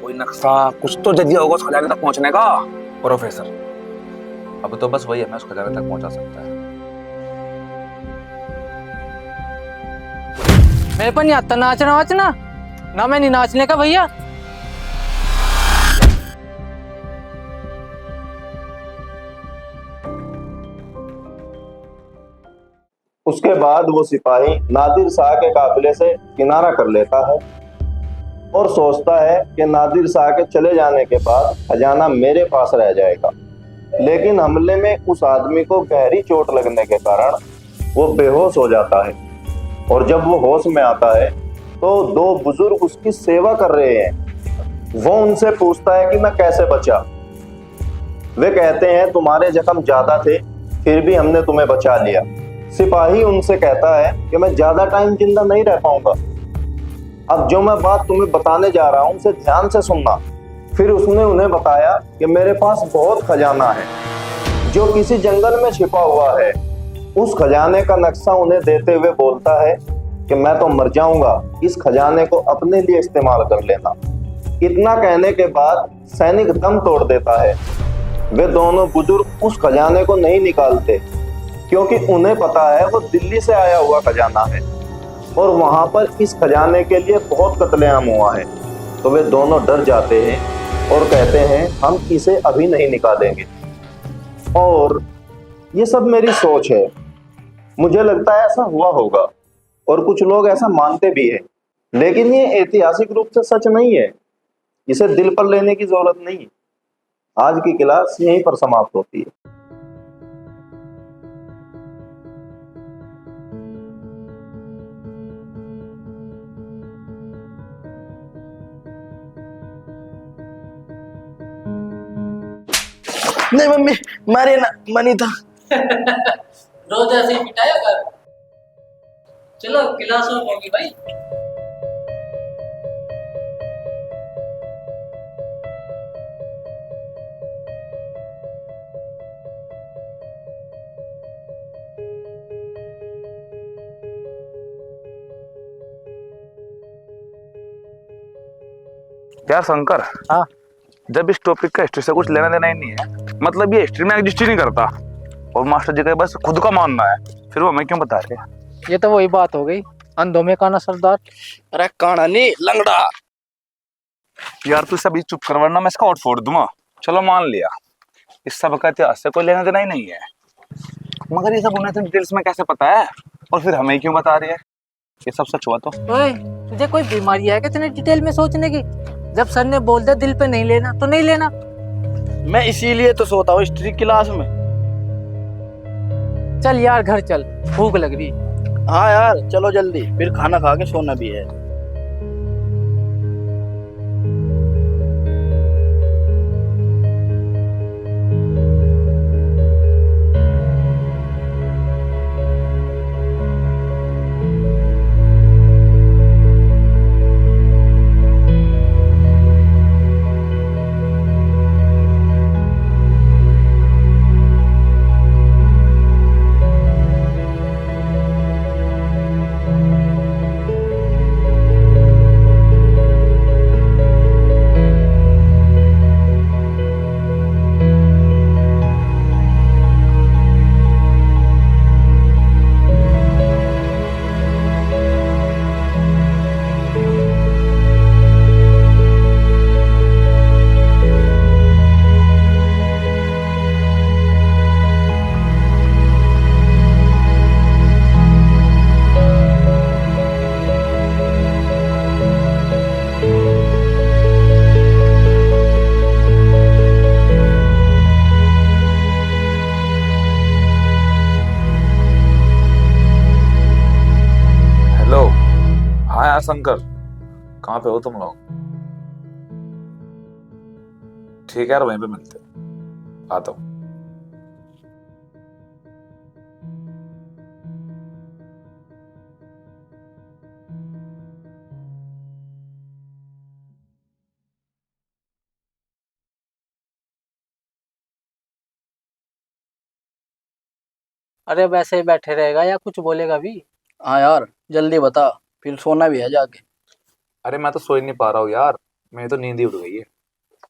कोई नक्शा कुछ तो जरिया होगा उस खजाने तक पहुंचने का। प्रोफेसर, अब तो बस वही हमें उस खजाने तक पहुंचा सकता है। मेरे पर नहीं आता नाचना वाचना, ना मैं नहीं नाचने का भैया। उसके बाद वो सिपाही नादिर शाह के काफिले से किनारा कर लेता है और सोचता है कि नादिर शाह के चले जाने के बाद खजाना मेरे पास रह जाएगा। लेकिन हमले में उस आदमी को गहरी चोट लगने के कारण वो बेहोश हो जाता है और जब वो होश में आता है तो दो बुजुर्ग उसकी सेवा कर रहे हैं। वो उनसे पूछता है कि मैं कैसे बचा। वे कहते हैं तुम्हारे जख्म ज्यादा थे फिर भी हमने तुम्हें बचा लिया। सिपाही उनसे कहता है कि मैं ज्यादा टाइम जिंदा नहीं रह पाऊंगा। अब जो मैं बात तुम्हें बताने जा रहा हूं उसे ध्यान से सुनना। फिर उसने उन्हें बताया कि मेरे पास बहुत खजाना है जो किसी जंगल में छिपा हुआ है। उस खजाने का नक्शा उन्हें देते हुए बोलता है कि मैं तो मर जाऊंगा, इस खजाने को अपने लिए इस्तेमाल कर लेना। इतना कहने के बाद सैनिक दम तोड़ देता है। वे दोनों बुजुर्ग उस खजाने को नहीं निकालते क्योंकि उन्हें पता है वो दिल्ली से आया हुआ खजाना है और वहां पर इस खजाने के लिए बहुत कत्लेआम हुआ है। तो वे दोनों डर जाते हैं और कहते हैं हम इसे अभी नहीं निकालेंगे। और ये सब मेरी सोच है, मुझे लगता है ऐसा हुआ होगा और कुछ लोग ऐसा मानते भी हैं, लेकिन ये ऐतिहासिक रूप से सच नहीं है। इसे दिल पर लेने की जरूरत नहीं। आज की क्लास यहीं पर समाप्त होती है। नहीं मम्मी, मारे ना, मनी था। रोज ऐसे ही पिटाया कर। चलो क्लास होगी भाई। यार शंकर, हाँ, जब इस टॉपिक का हिस्ट्री से कुछ लेना देना ही नहीं है, मतलब ये हिस्ट्री में एग्जिस्ट ही नहीं करता और मास्टर जी का बस खुद का मानना है, फिर वो हमें क्यों बता रहे हैं? ये तो वही बात हो गई, अंधों में काना सरदार। अरे काना नहीं, लंगड़ा। यार तू सब चुप कर वरना मैं इसका आउट फोड़ दूंगा। चलो मान लिया इस सब का इतिहास से कोई लेना देना ही नहीं है, मगर ये सब उन्हें तो डिटेल्स में कैसे पता है और फिर हमें क्यों बता रही है? ये सब सच हुआ तो? ओए, तुझे कोई बीमारी है क्या इतने डिटेल में सोचने की? जब सर ने बोल दिया दिल पे नहीं लेना तो नहीं लेना। मैं इसीलिए तो सोता हूँ हिस्ट्री क्लास में। चल यार घर चल, भूख लग रही। हाँ यार चलो जल्दी, फिर खाना खा के सोना भी है। शंकर, कहाँ पे हो तुम लोग? ठीक है यार, वहीं पे मिलते हैं। आता हूँ। अरे वैसे ही बैठे रहेगा या कुछ बोलेगा भी? हाँ यार जल्दी बता। फिर सोना भी है जाके। अरे मैं तो सो ही नहीं पा रहा हूँ यार, मेरी तो नींद ही उड़ गई है।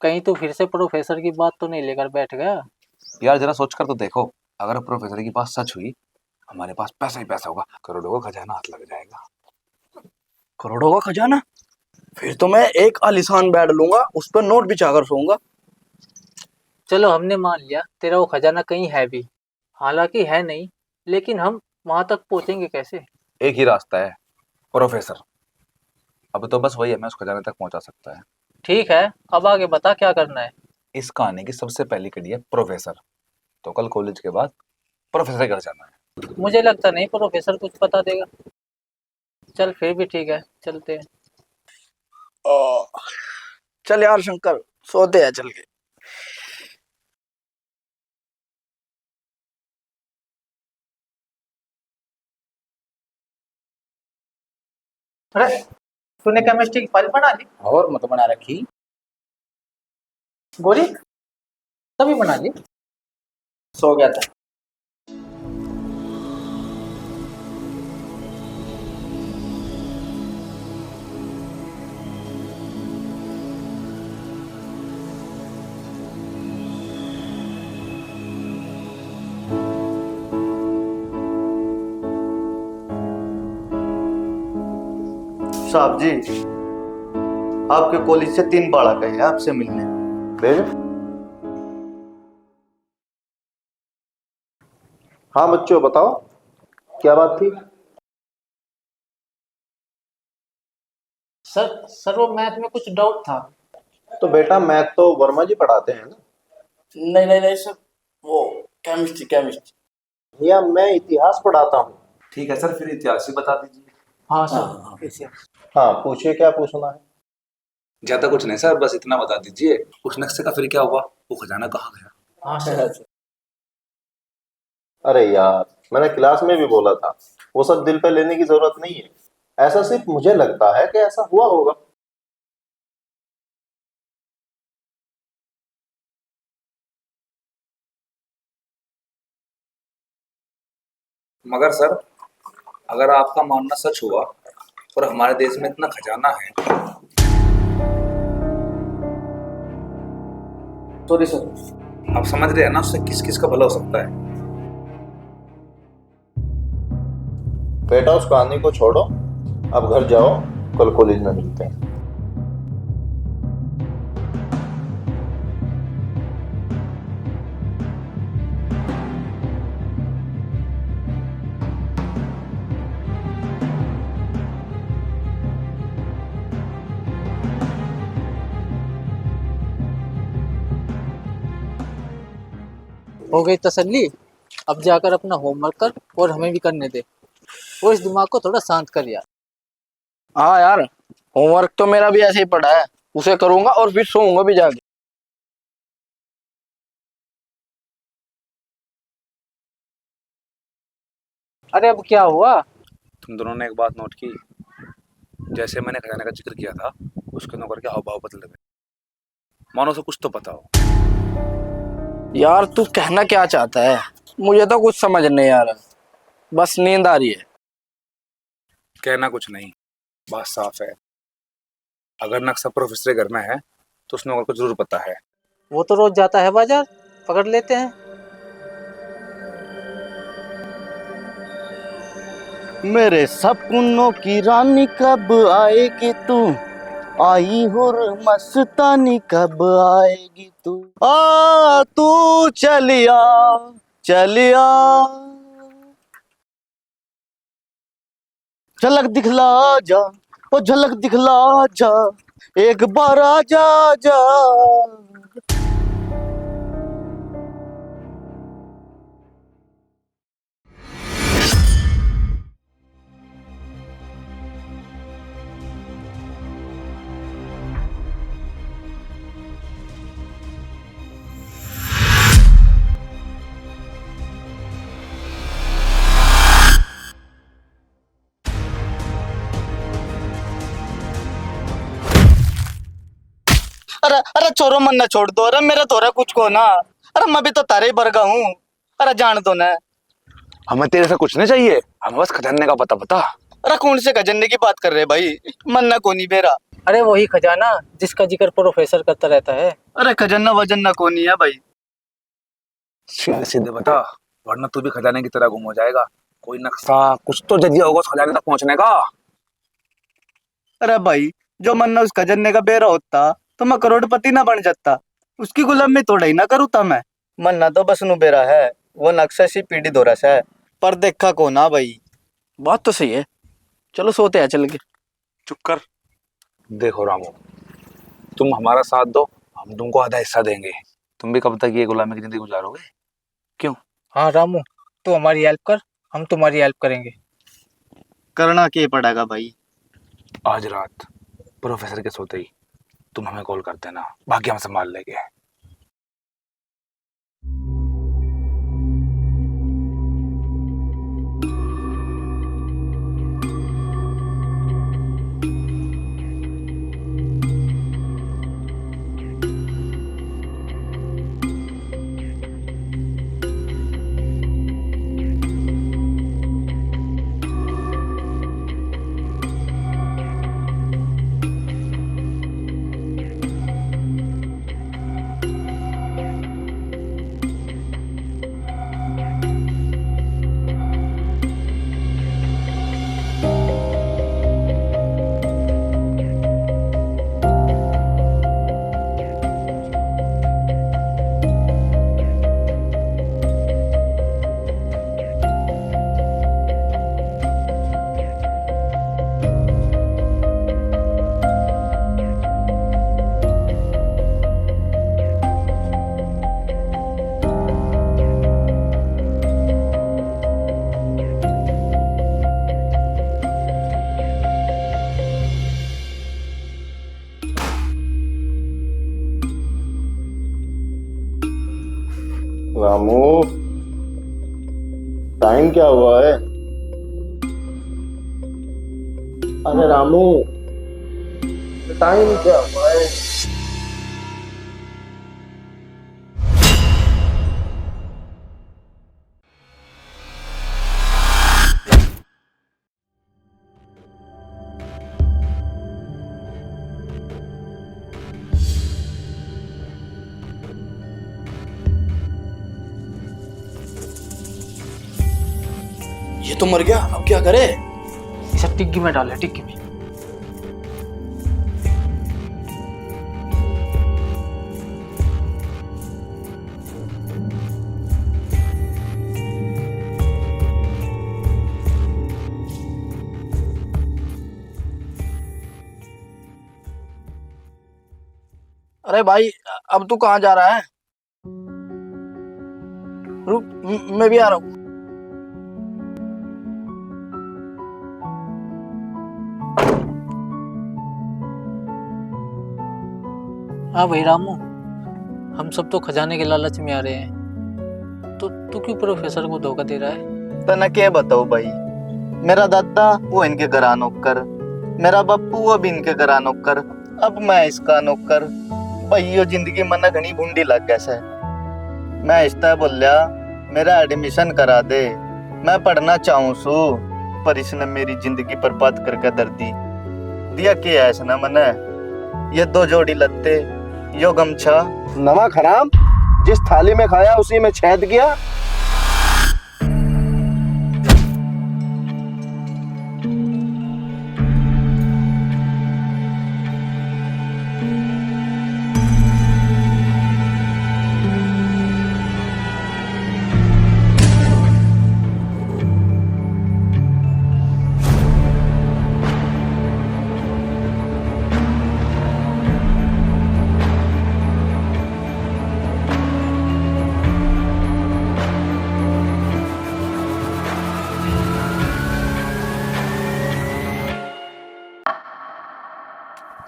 कहीं तू फिर से प्रोफेसर की बात तो नहीं लेकर बैठ गया? यार जरा सोच कर तो देखो, अगर प्रोफेसर की बात सच हुई, हमारे पास पैसा ही पैसा होगा, करोड़ों का खजाना हाथ लग जाएगा। करोड़ों का खजाना? फिर तो मैं एक आलीशान बेड लूंगा, उस पर नोट बिछा कर सोऊंगा। चलो हमने मान लिया तेरा वो खजाना कहीं है भी, हालांकि है नहीं, लेकिन हम वहां तक पहुंचेंगे कैसे? एक ही रास्ता है, प्रोफेसर। अब तो बस वही हमें उस खजाने तक पहुंचा सकता है। ठीक है, अब आगे बता क्या करना है। इस कहानी की सबसे पहली कड़ी है प्रोफेसर। तो कल कॉलेज के बाद प्रोफेसर के घर जाना है। मुझे लगता नहीं प्रोफेसर कुछ बता देगा। चल फिर भी ठीक है, चलते हैं। चल यार शंकर, सोते हैं चल के। अरे तूने केमिस्ट्री की फाइल बना ली? और मत बना रखी। गोरी तभी बना ली? सो गया था। साहब जी, आपके कॉलेज से 3 बाड़ा गए हैं आपसे मिलने। फिर? हाँ बच्चों बताओ, क्या बात थी? सर वो मैथ में कुछ डाउट था। तो बेटा मैथ तो वर्मा जी पढ़ाते हैं ना। नहीं नहीं नहीं सर, वो केमिस्ट्री केमिस्ट्री। या मैं इतिहास पढ़ाता हूँ। ठीक है सर, फिर इतिहास ही बता दीजिए। हाँ हाँ, सर। हाँ पूछिए, क्या पूछना है? ज्यादा कुछ नहीं सर, बस इतना बता दीजिए, उस नक्शे का फिर क्या हुआ, वो खजाना कहाँ गया? हाँ सर। अरे यार, मैंने क्लास में भी बोला था, वो सब दिल पे लेने की जरूरत नहीं है। ऐसा सिर्फ मुझे लगता है कि ऐसा हुआ होगा। मगर सर, अगर आपका मानना सच हुआ और हमारे देश में इतना खजाना है, सॉरी सर। आप समझ रहे हैं ना उससे किस किस का भला हो सकता है। बेटा उस कहानी को छोड़ो, अब घर जाओ, कल कॉलेज में मिलते हैं। हो गई तसल्ली? अब जाकर अपना होमवर्क कर और हमें भी करने दे, और इस दिमाग को थोड़ा शांत कर यार। हाँ यार, होमवर्क तो मेरा भी ऐसे ही पड़ा है, उसे करूंगा और फिर सोऊंगा भी जाके। अरे अब क्या हुआ? तुम दोनों ने एक बात नोट की, जैसे मैंने खजाने का जिक्र किया था, उसके नौकर के हाव भाव बदल गए, मानो उसे कुछ तो पता हो। यार तू कहना क्या चाहता है? मुझे तो कुछ समझ नहीं आ रहा, बस नींद आ रही है। कहना कुछ नहीं, बात साफ है। अगर नक्शा प्रोफेसर के घर में है तो उस नौकर को जरूर पता है। वो तो रोज जाता है बाजार, पकड़ लेते हैं। मेरे सपनों की रानी कब आएगी तू, आई हुर मस्तानी कब आएगी तू, आ तू चलिया चलिया, झलक दिखला जा, ओ झलक दिखला जा, एक बार आ जा जा। अरे अरे छोरो, मन ना छोड़ दो, अरे मेरा तो कुछ को ना, अरे मैं भी तो तारे ही बरगा हूँ, अरे जान दो ना। हमें तेरे से कुछ नहीं चाहिए, हमें बस खजाने का पता बता। अरे कौन से खजाने की बात कर रहे भाई? मन्ना कोनी बेरा। अरे वही खजाना जिसका जिक्र प्रोफेसर करता रहता है। अरे खजाना वजन्ना कोनी है भाई। सीधे सीधे बता, वरना तू भी खजाने की तरह गुम हो जाएगा। कोई नक्शा कुछ तो जरिया होगा उस खजाने तक पहुंचने का। अरे भाई, जो मन्ना उस खजाने का बेरा होता तो मैं करोड़पति ना बन जाता। उसकी गुलामी थोड़ा ही ना करूँ था मैं। मन्ना तो बस नु बेरा है, वो नक्शा सी पीढ़ी दोरस है, पर देखा को ना भाई। बात तो सही है, चलो सोते हैं चल के। चुप कर। देखो रामू, तुम हमारा साथ दो, हम तुमको आधा हिस्सा देंगे। तुम भी कब तक ये गुलामी की जिंदगी गुजारोगे? क्यों? हाँ रामू, तू हमारी हेल्प कर, हम तुम्हारी हेल्प करेंगे। करना के पड़ेगा भाई। आज रात प्रोफेसर के सोते ही तुम हमें कॉल कर देना, बाकी हम संभाल लेंगे। रामू, टाइम क्या हुआ है? अरे रामू, टाइम क्या हुआ है? ये तो मर गया, अब क्या करे? इसे टिग्गी में डाले, टिग्गी में। अरे भाई, अब तू कहाँ जा रहा है? रुक, मैं भी आ रहा हूँ। हाँ भाई रामू, हम सब तो खजाने के लालच में आ रहे हैं, तो तू क्यों प्रोफेसर को धोखा दे रहा है? तना क्या बताओ भाई, मेरा दादा वो इनके घर नौकर, मेरा बापू वो भी इनके घर नौकर, अब मैं इसका नौकर। भाई यो जिंदगी मन घनी भूंडी लग गया है। मैं इसता बोलिया मेरा एडमिशन करा दे, मैं पढ़ना चाहूँ सू, पर इसने मेरी जिंदगी बर्बाद करके दर दी। दिया क्या है इसने मने? ये 2 जोड़ी लत्ते, यो गमछा। नवा खराम, जिस थाली में खाया उसी में छेद गया।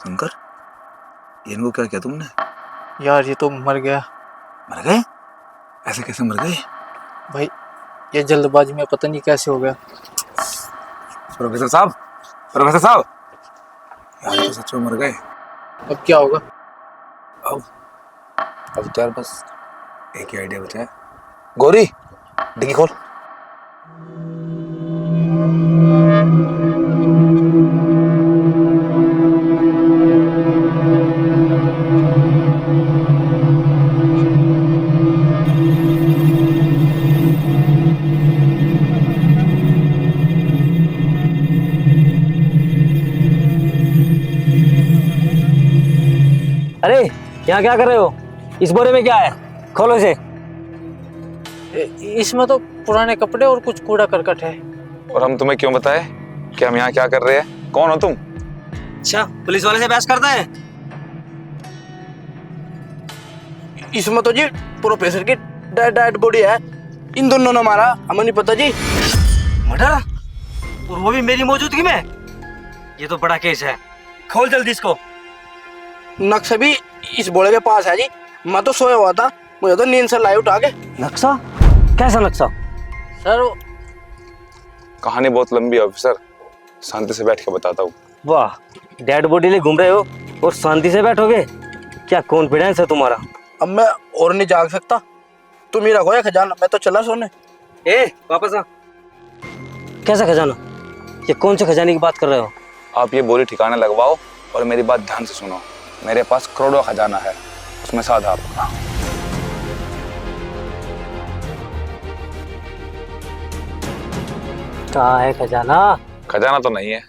शंकर, इनको क्या किया तुमने? यार ये तो मर गया। मर गए? ऐसे कैसे मर गए? भाई ये जल्दबाजी में पता नहीं कैसे हो गया। प्रोफेसर साहब, प्रोफेसर साहब, यार ये तो सच में मर गए। अब क्या होगा? अब तो यार बस एक ही आइडिया बचा है। गौरी, डिग्गी खोल। अरे यहाँ क्या कर रहे हो? इस बोरे में क्या है? खोलो इसे। इसमें तो पुराने कपड़े और कुछ कूड़ा करकट है। और हम तुम्हें क्यों बताए कि हम यहाँ क्या कर रहे हैं? कौन हो तुम? अच्छा, पुलिस वाले से बहस करता है? इसमें तो जी प्रोफेसर की डेड बॉडी है। इन दोनों ने मारा, हमें नहीं पता जी। मर्डर? और वो भी मेरी मौजूदगी में? ये तो बड़ा केस है। खोल जल्दी इसको। नक्शा भी इस बोले के पास है जी। मैं तो सोया हुआ था, मुझे तो नींद से लाई उठा के। नक्शा? कैसा नक्शा? सर कहानी बहुत लंबी है ऑफिसर, शांति से बैठ के बताता हूँ। वाह, डेड बॉडी ले घूम रहे हो और शांति से बैठोगे? क्या कॉन्फिडेंस है तुम्हारा? अब मैं और नहीं जाग सकता। तुम ही रखो ये खजाना, मैं तो चला सोने। ए, वापस आ। कैसा खजाना? ये कौन से खजाने की बात कर रहे हो? आप ये बोली ठिकाने लगवाओ और मेरी बात ध्यान से सुनो। मेरे पास करोड़ों खजाना है, उसमें से आधा आपका। कहाँ है खजाना? खजाना तो नहीं है,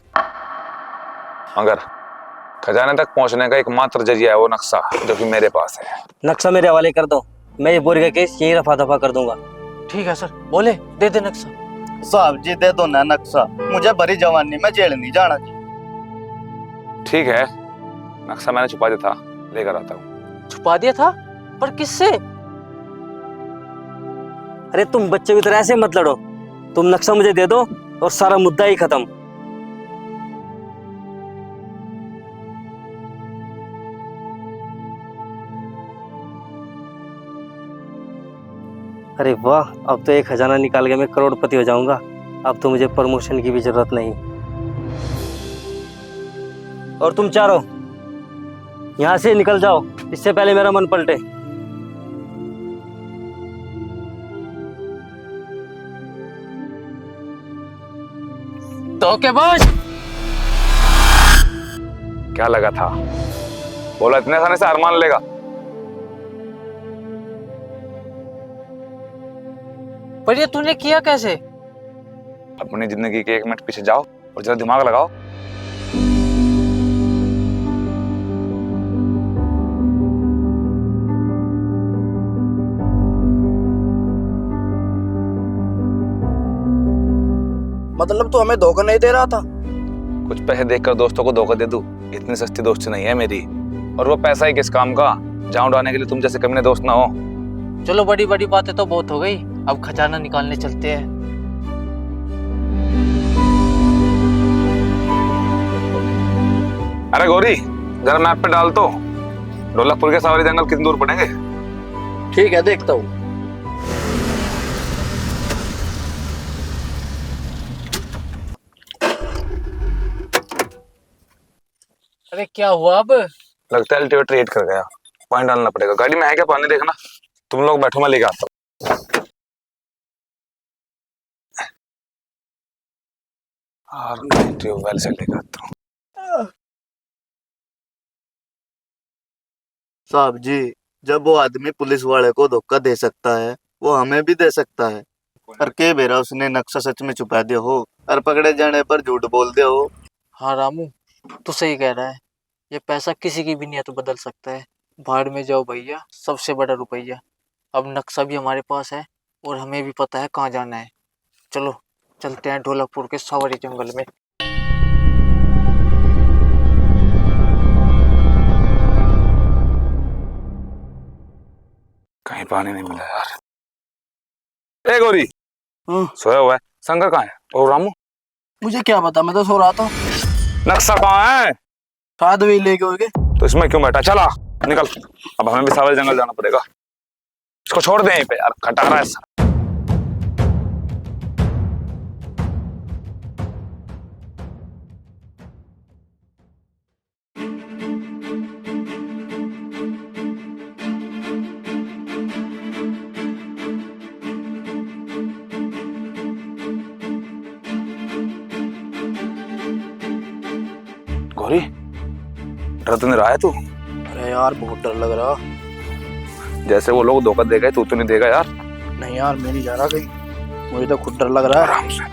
मगर खजाने तक पहुंचने का एकमात्र जरिया है वो नक्शा जो कि मेरे पास है। नक्शा मेरे हवाले कर दो, मैं ये बोरी का केस यहीं रफा दफा कर दूंगा। ठीक है सर, बोले दे दे नक्शा। साहब जी दे दो ना नक्शा, मुझे भरी जवानी में जेल नहीं जाना जी। ठीक है, नक्शा मैंने छुपा दिया था, लेकर आता हूँ। छुपा दिया था? पर किससे? अरे तुम बच्चे की तरह ऐसे मत लड़ो। तुम नक्शा मुझे दे दो और सारा मुद्दा ही खत्म। अरे वाह, अब तो एक खजाना निकाल के मैं करोड़पति हो जाऊंगा। अब तो मुझे प्रमोशन की भी जरूरत नहीं। और तुम चारों यहाँ से निकल जाओ, इससे पहले मेरा मन पलटे। धोखेबाज! क्या लगा था? बोला इतने आसानी से हार मान लेगा? पर ये तूने किया कैसे? अपनी जिंदगी के 1 मिनट पीछे जाओ और जरा दिमाग लगाओ। मतलब तू हमें धोखा नहीं दे रहा था? कुछ पैसे देखकर दोस्तों को धोखा दे दूं, इतनी सस्ती दोस्ती नहीं है मेरी। और वो पैसा ही किस काम का, जहाँ उड़ाने के लिए तुम जैसे कमीने दोस्त ना हो। चलो बड़ी बड़ी बातें तो बहुत हो गई, अब खजाना निकालने चलते हैं। अरे गौरी, जरा मैप पे डाल तो ढोलकपुर के सवारी जंगल कितनी दूर पड़ेंगे? ठीक है, देखता हूँ। अरे क्या हुआ अब? लगता है अल्टीवेटर हिट कर गया, पानी डालना पड़ेगा। गाड़ी में है क्या पानी? देखना। तुम लोग बैठो, मैं लेके आता हूँ। और मैं ट्यूबवेल से लेके आता हूँ। साहब जी, जब वो आदमी पुलिस वाले को धोखा दे सकता है, वो हमें भी दे सकता है। और के बेरा उसने नक्शा सच में छुपा दिया हो और पकड़े जाने पर झूठ बोल दिया हो। हाँ रामू, तू सही कह रहा है। ये पैसा किसी की भी नीयत बदल सकता है। भाड़ में जाओ भैया, सबसे बड़ा रुपया। अब नक्शा भी हमारे पास है और हमें भी पता है कहाँ जाना है। चलो चलते हैं ढोलकपुर के सवारी जंगल में। कहीं पानी नहीं मिला यार। ए गौरी, सोया हुआ है। शंकर कहाँ है? और रामू? मुझे क्या पता, मैं तो सो रहा था। नक्शा कहाँ है? शायद वही लेके होगे। तो इसमें क्यों बैठा? चला निकल, अब हमें भी सवारी जंगल जाना पड़ेगा। इसको छोड़ दे यहीं पे यार, खटा रहा है। गौरी, डर तो नहीं रहा है तू? अरे यार बहुत डर लग रहा। जैसे वो लोग धोखा दे गए, तू तो नहीं देगा यार? नहीं यार, मैं नहीं जा रहा कहीं, मुझे तो खुद डर लग रहा है। आराम से।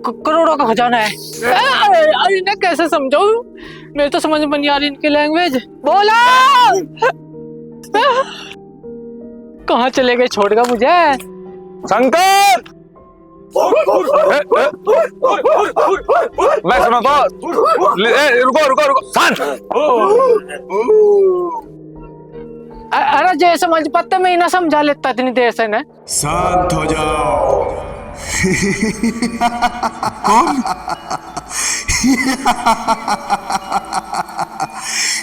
करोड़ों का खजाना है। अरे इन्हें कैसे समझाऊं, मेरे तो समझ में नहीं आ रही इनकी लैंग्वेज। बोला कहाँ चले गए, छोड़ गया मुझे। शंकर, मैं सुना तो रुको रुको रुको शांत। अरे जय समझ पाते मैं ना समझा लेता इतनी देर से ना। शांत हो जाओ। कौन?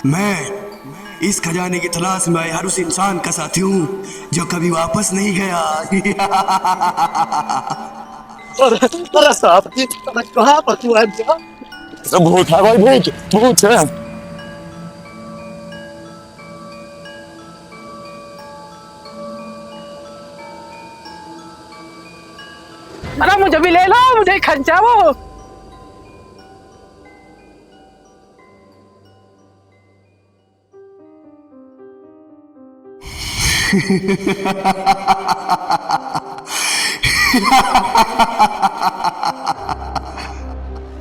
मैं इस खजाने की तलाश में हर उस इंसान का साथी हूँ जो कभी वापस नहीं गया। अरे साहब जी, कहाँ पर तू है? भूत है भाई, भूत भूत है। अरे मुझे भी ले लो, मुझे खंचा वो।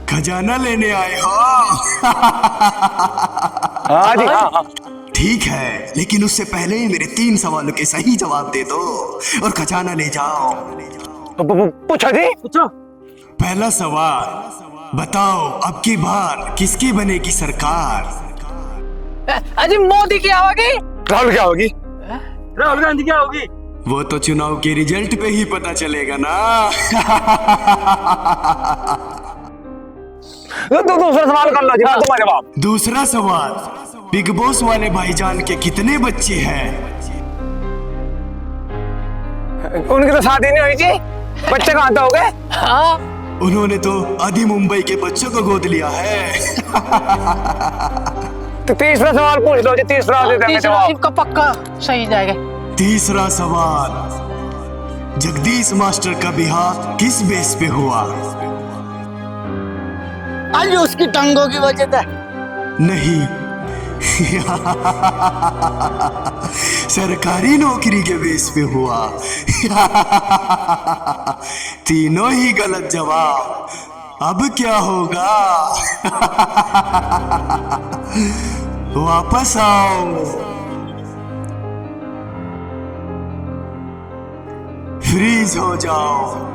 खजाना लेने आए हो? हाँ जी हाँ। ठीक है, लेकिन उससे पहले मेरे 3 सवालों के सही जवाब दे दो और खजाना ले जाओ। पूछो जी, पूछो। पहला सवाल, बताओ अब की बार किसकी बनेगी सरकार? अजी मोदी की आओगी। राहुल क्या होगी? राहुल गांधी क्या होगी? वो तो चुनाव के रिजल्ट पे ही पता चलेगा ना। तो दूसरा सवाल कर लो जी, तुम्हारे जवाब। दूसरा सवाल, बिग बॉस वाले भाईजान के कितने बच्चे हैं? उनकी तो शादी नहीं हुई जी, बच्चे कहाँ तो हो गए? हाँ उन्होंने तो आधी मुंबई के बच्चों को गोद लिया है। तो तीसरा सवाल पूछ लो जी, तीसरा दे देंगे तीसरा जवाब। इनका पक्का सही जाएगा। तीसरा सवाल, जगदीश मास्टर का बिहार किस बेस पे हुआ? आज उसकी टंगों की वजह से। नहीं। सरकारी नौकरी के बेस पे हुआ। तीनों ही गलत जवाब। अब क्या होगा? वापस आओ, फ्रीज हो जाओ।